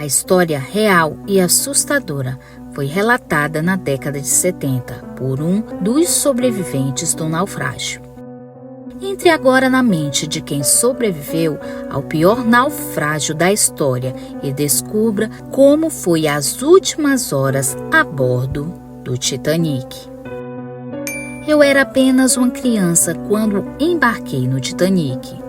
A história real e assustadora foi relatada na década de 70 por um dos sobreviventes do naufrágio. Entre agora na mente de quem sobreviveu ao pior naufrágio da história e descubra como foi as últimas horas a bordo do Titanic. Eu era apenas uma criança quando embarquei no Titanic.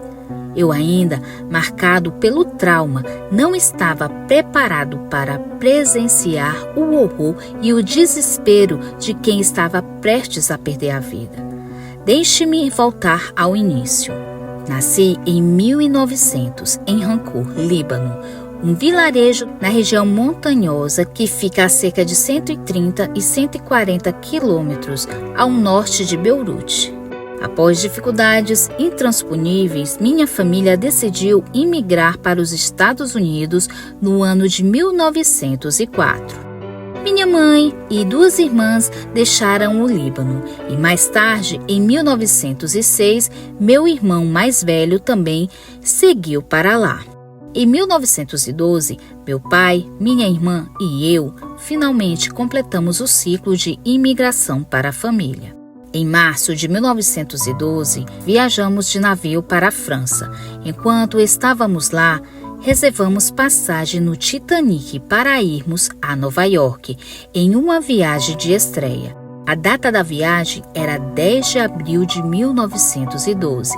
Eu ainda, marcado pelo trauma, não estava preparado para presenciar o horror e o desespero de quem estava prestes a perder a vida. Deixe-me voltar ao início. Nasci em 1900, em Rancor, Líbano, um vilarejo na região montanhosa que fica a cerca de 130 e 140 quilômetros ao norte de Beirute. Após dificuldades intransponíveis, minha família decidiu imigrar para os Estados Unidos no ano de 1904. Minha mãe e 2 irmãs deixaram o Líbano e mais tarde, em 1906, meu irmão mais velho também seguiu para lá. Em 1912, meu pai, minha irmã e eu finalmente completamos o ciclo de imigração para a família. Em março de 1912, viajamos de navio para a França. Enquanto estávamos lá, reservamos passagem no Titanic para irmos a Nova York, em uma viagem de estreia. A data da viagem era 10 de abril de 1912.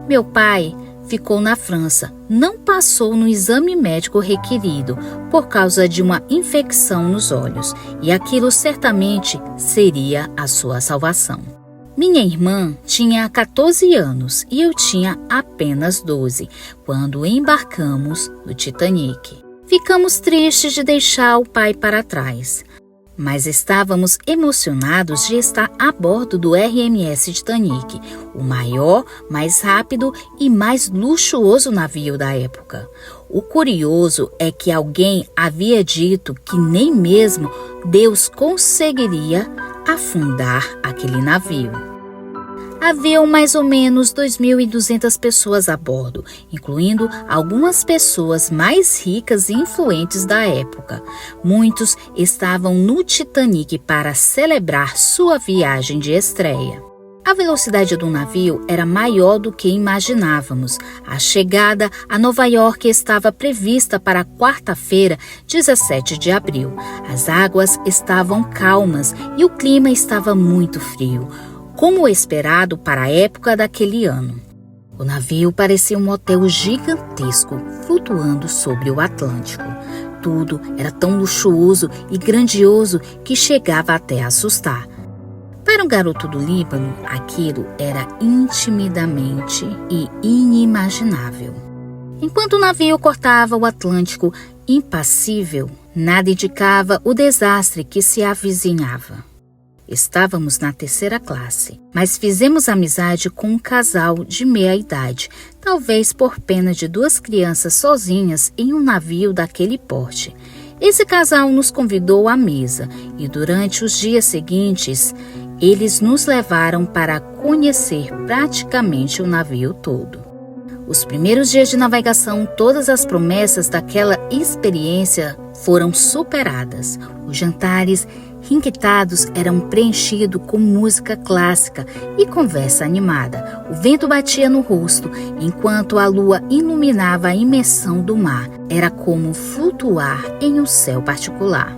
Meu pai ficou na França, não passou no exame médico requerido por causa de uma infecção nos olhos, e aquilo certamente seria a sua salvação. Minha irmã tinha 14 anos e eu tinha apenas 12, quando embarcamos no Titanic. Ficamos tristes de deixar o pai para trás, mas estávamos emocionados de estar a bordo do RMS Titanic, o maior, mais rápido e mais luxuoso navio da época. O curioso é que alguém havia dito que nem mesmo Deus conseguiria afundar aquele navio. Haviam mais ou menos 2.200 pessoas a bordo, incluindo algumas pessoas mais ricas e influentes da época. Muitos estavam no Titanic para celebrar sua viagem de estreia. A velocidade do navio era maior do que imaginávamos. A chegada a Nova York estava prevista para quarta-feira, 17 de abril. As águas estavam calmas e o clima estava muito frio, como esperado para a época daquele ano. O navio parecia um hotel gigantesco flutuando sobre o Atlântico. Tudo era tão luxuoso e grandioso que chegava até a assustar. Para um garoto do Líbano, aquilo era intimidamente e inimaginável. Enquanto o navio cortava o Atlântico impassível, nada indicava o desastre que se avizinhava. Estávamos na 3ª classe, mas fizemos amizade com um casal de meia-idade, talvez por pena de 2 crianças sozinhas em um navio daquele porte. Esse casal nos convidou à mesa e durante os dias seguintes, eles nos levaram para conhecer praticamente o navio todo. Os primeiros dias de navegação, todas as promessas daquela experiência foram superadas. Os jantares requintados eram preenchidos com música clássica e conversa animada. O vento batia no rosto, enquanto a lua iluminava a imersão do mar. Era como flutuar em um céu particular.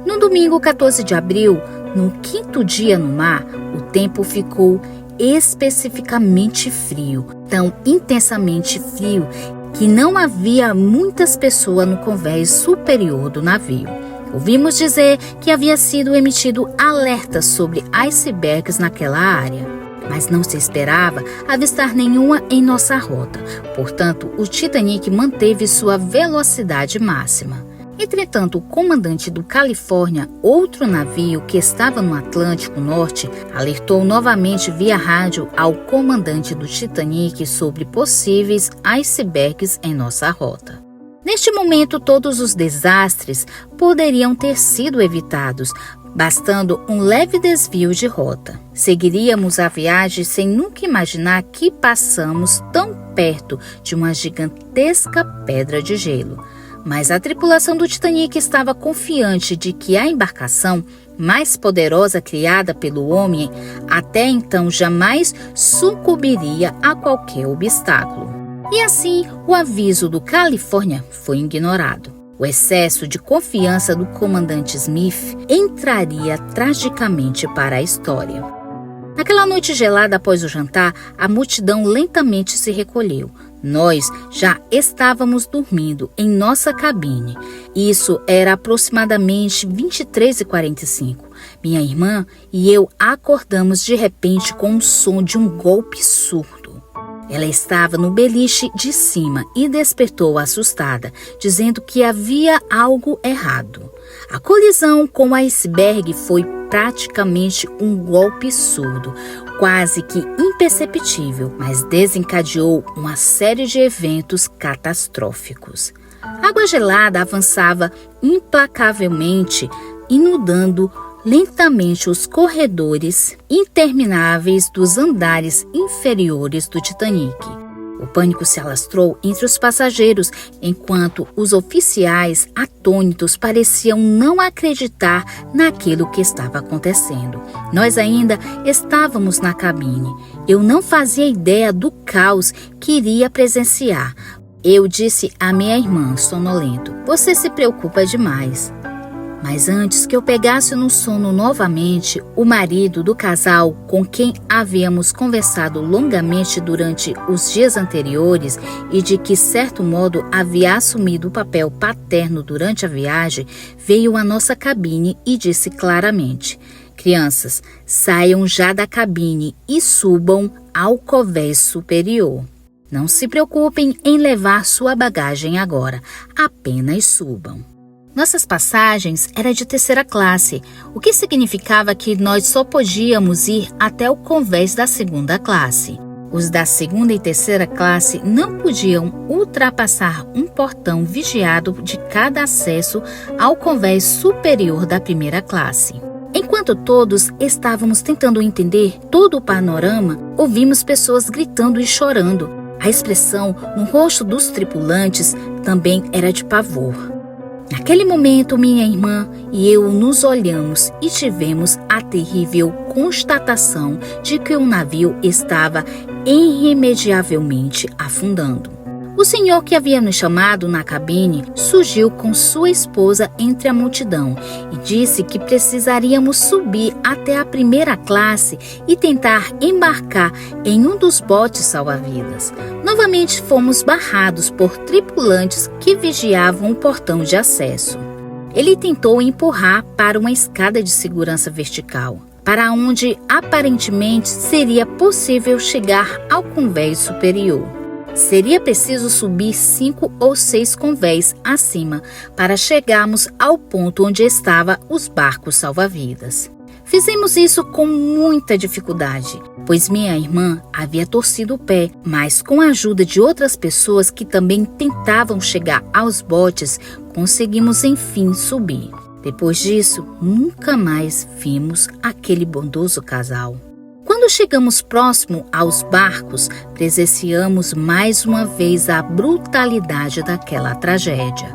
No domingo 14 de abril, no 5º dia no mar, o tempo ficou especificamente frio, tão intensamente frio que não havia muitas pessoas no convés superior do navio. Ouvimos dizer que havia sido emitido alerta sobre icebergs naquela área, mas não se esperava avistar nenhuma em nossa rota. Portanto, o Titanic manteve sua velocidade máxima. Entretanto, o comandante do Califórnia, outro navio que estava no Atlântico Norte, alertou novamente via rádio ao comandante do Titanic sobre possíveis icebergs em nossa rota. Neste momento, todos os desastres poderiam ter sido evitados, bastando um leve desvio de rota. Seguiríamos a viagem sem nunca imaginar que passamos tão perto de uma gigantesca pedra de gelo. mas a tripulação do Titanic estava confiante de que a embarcação mais poderosa criada pelo homem até então jamais sucumbiria a qualquer obstáculo. E assim, o aviso do Califórnia foi ignorado. O excesso de confiança do comandante Smith entraria tragicamente para a história. Naquela noite gelada após o jantar, a multidão lentamente se recolheu. Nós já estávamos dormindo em nossa cabine. Isso era aproximadamente 23h45. Minha irmã e eu acordamos de repente com o som de um golpe surdo. Ela estava no beliche de cima e despertou assustada, dizendo que havia algo errado. A colisão com o iceberg foi praticamente um golpe surdo, quase que imperceptível, mas desencadeou uma série de eventos catastróficos. A água gelada avançava implacavelmente, inundando lentamente os corredores intermináveis dos andares inferiores do Titanic. O pânico se alastrou entre os passageiros, enquanto os oficiais, atônitos, pareciam não acreditar naquilo que estava acontecendo. Nós ainda estávamos na cabine. Eu não fazia ideia do caos que iria presenciar. Eu disse à minha irmã, sonolento: "Você se preocupa demais." Mas antes que eu pegasse no sono novamente, o marido do casal com quem havíamos conversado longamente durante os dias anteriores e de que, certo modo, havia assumido o papel paterno durante a viagem, veio à nossa cabine e disse claramente: "Crianças, saiam já da cabine e subam ao convés superior. Não se preocupem em levar sua bagagem agora, apenas subam." Nossas passagens eram de terceira classe, o que significava que nós só podíamos ir até o convés da segunda classe. Os da segunda e terceira classe não podiam ultrapassar um portão vigiado de cada acesso ao convés superior da primeira classe. Enquanto todos estávamos tentando entender todo o panorama, ouvimos pessoas gritando e chorando. A expressão no rosto dos tripulantes também era de pavor. Naquele momento, minha irmã e eu nos olhamos e tivemos a terrível constatação de que o navio estava irremediavelmente afundando. O senhor que havia nos chamado na cabine surgiu com sua esposa entre a multidão e disse que precisaríamos subir até a primeira classe e tentar embarcar em um dos botes salva-vidas. Novamente fomos barrados por tripulantes que vigiavam o portão de acesso. Ele tentou empurrar para uma escada de segurança vertical, para onde aparentemente seria possível chegar ao convés superior. Seria preciso subir 5 ou 6 convés acima para chegarmos ao ponto onde estavam os barcos salva-vidas. Fizemos isso com muita dificuldade, pois minha irmã havia torcido o pé, mas com a ajuda de outras pessoas que também tentavam chegar aos botes, conseguimos enfim subir. Depois disso, nunca mais vimos aquele bondoso casal. Quando chegamos próximo aos barcos, presenciamos mais uma vez a brutalidade daquela tragédia.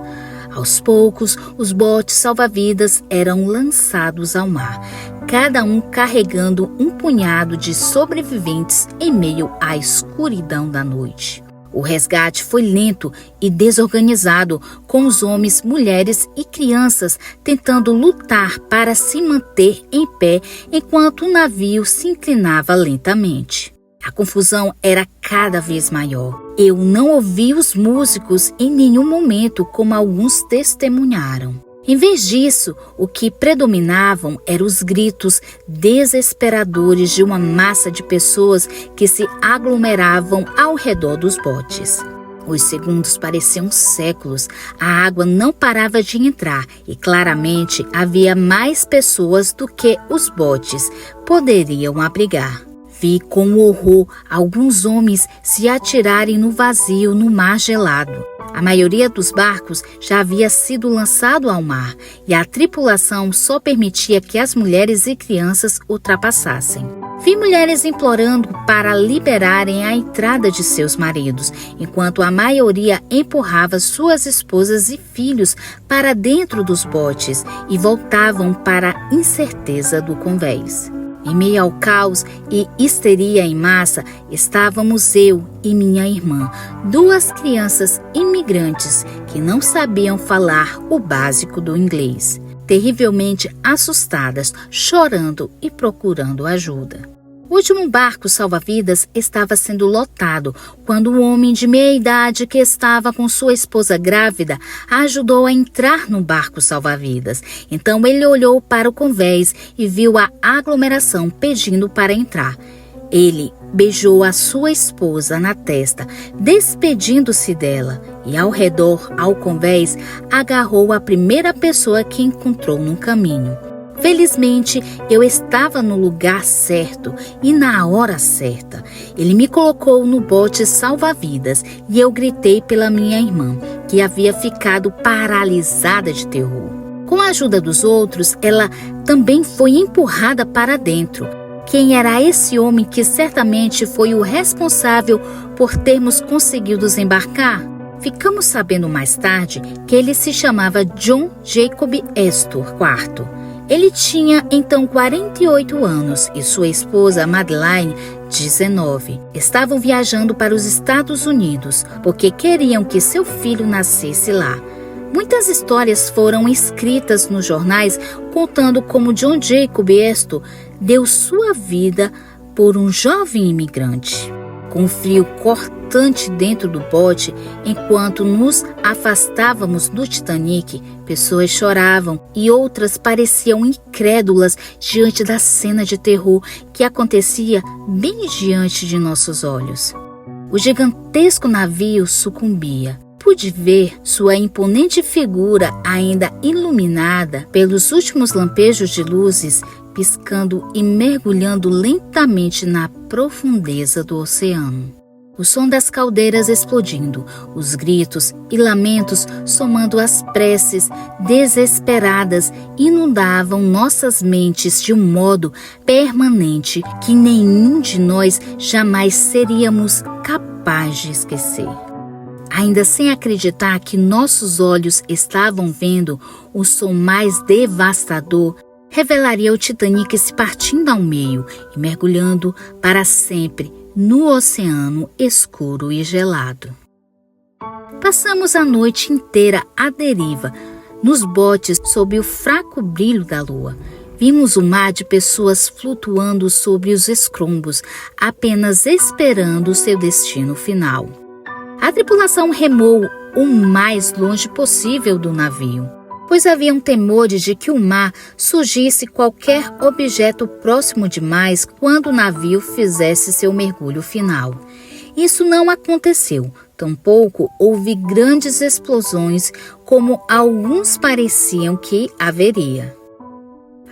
Aos poucos, os botes salva-vidas eram lançados ao mar, cada um carregando um punhado de sobreviventes em meio à escuridão da noite. O resgate foi lento e desorganizado, com os homens, mulheres e crianças tentando lutar para se manter em pé enquanto o navio se inclinava lentamente. A confusão era cada vez maior. Eu não ouvi os músicos em nenhum momento, como alguns testemunharam. Em vez disso, o que predominavam eram os gritos desesperadores de uma massa de pessoas que se aglomeravam ao redor dos botes. Os segundos pareciam séculos, a água não parava de entrar e claramente havia mais pessoas do que os botes poderiam abrigar. Vi com horror alguns homens se atirarem no vazio no mar gelado. A maioria dos barcos já havia sido lançado ao mar e a tripulação só permitia que as mulheres e crianças ultrapassassem. Vi mulheres implorando para liberarem a entrada de seus maridos, enquanto a maioria empurrava suas esposas e filhos para dentro dos botes e voltavam para a incerteza do convés. Em meio ao caos e histeria em massa, estávamos eu e minha irmã, duas crianças imigrantes que não sabiam falar o básico do inglês, terrivelmente assustadas, chorando e procurando ajuda. O último barco salva-vidas estava sendo lotado quando um homem de meia-idade que estava com sua esposa grávida a ajudou a entrar no barco salva-vidas. Então ele olhou para o convés e viu a aglomeração pedindo para entrar. Ele beijou a sua esposa na testa, despedindo-se dela, e ao redor, ao convés, agarrou a primeira pessoa que encontrou no caminho. Felizmente, eu estava no lugar certo e na hora certa. Ele me colocou no bote salva-vidas e eu gritei pela minha irmã, que havia ficado paralisada de terror. Com a ajuda dos outros, ela também foi empurrada para dentro. Quem era esse homem que certamente foi o responsável por termos conseguido desembarcar? Ficamos sabendo mais tarde que ele se chamava John Jacob Astor IV. Ele tinha então 48 anos e sua esposa Madeline, 19. Estavam viajando para os Estados Unidos porque queriam que seu filho nascesse lá. Muitas histórias foram escritas nos jornais contando como John Jacob Astor deu sua vida por um jovem imigrante. Com um frio cortante dentro do bote, enquanto nos afastávamos do Titanic, pessoas choravam e outras pareciam incrédulas diante da cena de terror que acontecia bem diante de nossos olhos. O gigantesco navio sucumbia. Pude ver sua imponente figura ainda iluminada pelos últimos lampejos de luzes piscando e mergulhando lentamente na profundeza do oceano. O som das caldeiras explodindo, os gritos e lamentos somando as preces desesperadas inundavam nossas mentes de um modo permanente que nenhum de nós jamais seríamos capazes de esquecer. Ainda sem acreditar que nossos olhos estavam vendo o som mais devastador, revelaria o Titanic se partindo ao meio e mergulhando para sempre no oceano escuro e gelado. Passamos a noite inteira à deriva, nos botes sob o fraco brilho da lua. Vimos um mar de pessoas flutuando sobre os escombros, apenas esperando seu destino final. A tripulação remou o mais longe possível do navio, pois haviam temores de que o mar surgisse qualquer objeto próximo demais quando o navio fizesse seu mergulho final. Isso não aconteceu, tampouco houve grandes explosões como alguns pareciam que haveria.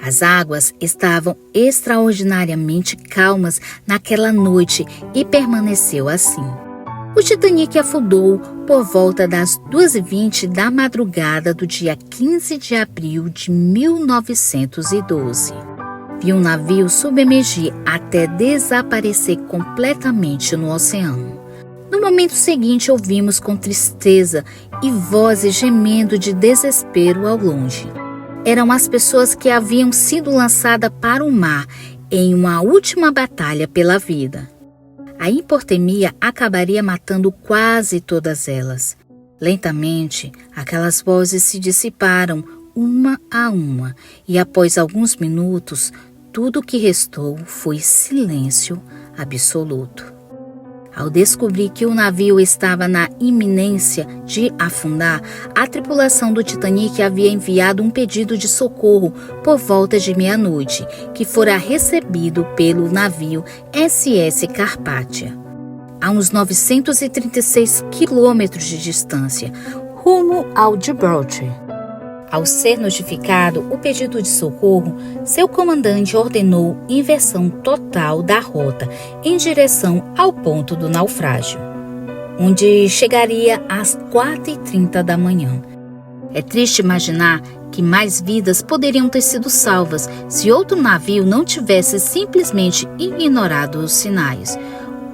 As águas estavam extraordinariamente calmas naquela noite e permaneceu assim. O Titanic afundou por volta das 2h20 da madrugada do dia 15 de abril de 1912. Vi o navio submergir até desaparecer completamente no oceano. No momento seguinte, ouvimos com tristeza e vozes gemendo de desespero ao longe. Eram as pessoas que haviam sido lançadas para o mar em uma última batalha pela vida. A hipotermia acabaria matando quase todas elas. Lentamente, aquelas vozes se dissiparam uma a uma e após alguns minutos, tudo o que restou foi silêncio absoluto. Ao descobrir que o navio estava na iminência de afundar, a tripulação do Titanic havia enviado um pedido de socorro por volta de meia-noite, que fora recebido pelo navio SS Carpathia, a uns 936 quilômetros de distância, rumo ao Gibraltar. Ao ser notificado o pedido de socorro, seu comandante ordenou inversão total da rota em direção ao ponto do naufrágio, onde chegaria às 4h30 da manhã. É triste imaginar que mais vidas poderiam ter sido salvas se outro navio não tivesse simplesmente ignorado os sinais.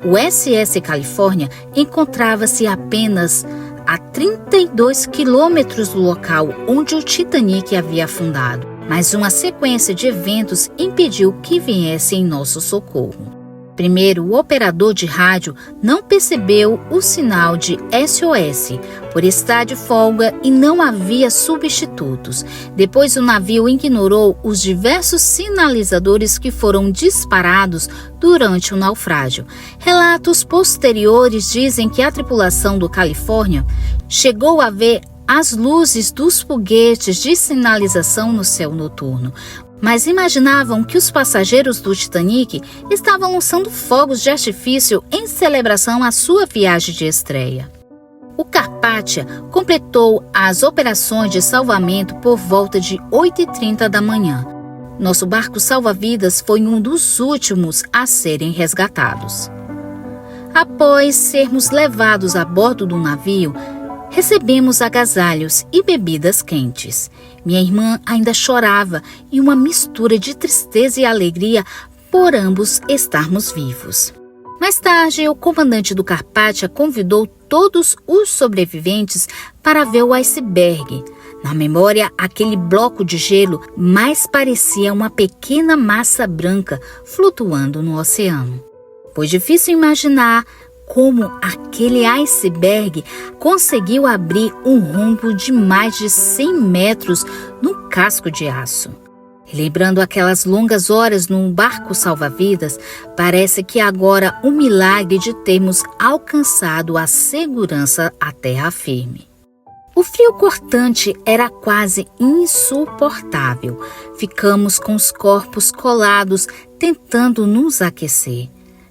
O SS Califórnia encontrava-se apenas a 32 quilômetros do local onde o Titanic havia afundado, mas uma sequência de eventos impediu que viesse em nosso socorro. Primeiro, o operador de rádio não percebeu o sinal de SOS por estar de folga e não havia substitutos. Depois, o navio ignorou os diversos sinalizadores que foram disparados durante o naufrágio. Relatos posteriores dizem que a tripulação do Califórnia chegou a ver as luzes dos foguetes de sinalização no céu noturno, mas imaginavam que os passageiros do Titanic estavam lançando fogos de artifício em celebração à sua viagem de estreia. O Carpathia completou as operações de salvamento por volta de 8h30 da manhã. Nosso barco salva-vidas foi um dos últimos a serem resgatados. Após sermos levados a bordo do navio, recebemos agasalhos e bebidas quentes. Minha irmã ainda chorava e uma mistura de tristeza e alegria por ambos estarmos vivos. Mais tarde, o comandante do Carpathia convidou todos os sobreviventes para ver o iceberg. Na memória, aquele bloco de gelo mais parecia uma pequena massa branca flutuando no oceano. Foi difícil imaginar como aquele iceberg conseguiu abrir um rombo de mais de 100 metros no casco de aço. Lembrando aquelas longas horas num barco salva-vidas, parece que agora um milagre de termos alcançado a segurança à terra firme. O frio cortante era quase insuportável. Ficamos com os corpos colados, tentando nos aquecer.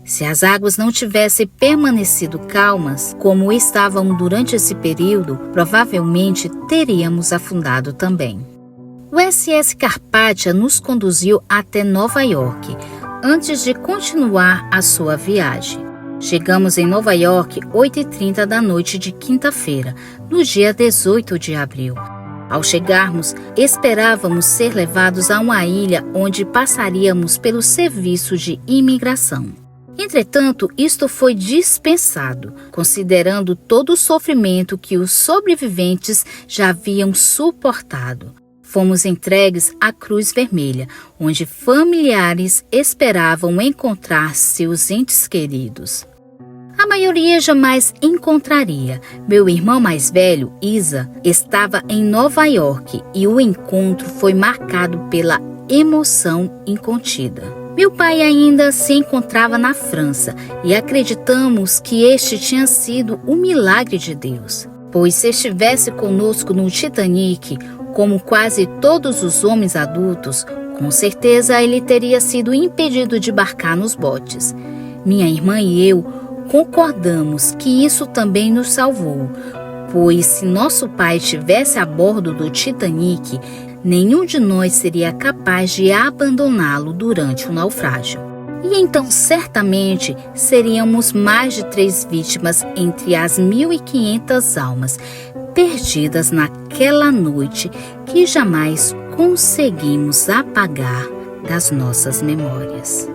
Se as águas não tivessem permanecido calmas, como estavam durante esse período, provavelmente teríamos afundado também. O SS Carpathia nos conduziu até Nova York, antes de continuar a sua viagem. Chegamos em Nova York 8h30 da noite de quinta-feira, no dia 18 de abril. Ao chegarmos, esperávamos ser levados a uma ilha onde passaríamos pelo serviço de imigração. Entretanto, isto foi dispensado, considerando todo o sofrimento que os sobreviventes já haviam suportado. Fomos entregues à Cruz Vermelha, onde familiares esperavam encontrar seus entes queridos. A maioria jamais encontraria. Meu irmão mais velho, Isa, estava em Nova York e o encontro foi marcado pela emoção incontida. Meu pai ainda se encontrava na França e acreditamos que este tinha sido um milagre de Deus, pois se estivesse conosco no Titanic, como quase todos os homens adultos, com certeza ele teria sido impedido de embarcar nos botes. Minha irmã e eu concordamos que isso também nos salvou, pois se nosso pai estivesse a bordo do Titanic, nenhum de nós seria capaz de abandoná-lo durante o naufrágio. E então, certamente, seríamos mais de 3 vítimas entre as 1.500 almas perdidas naquela noite que jamais conseguimos apagar das nossas memórias.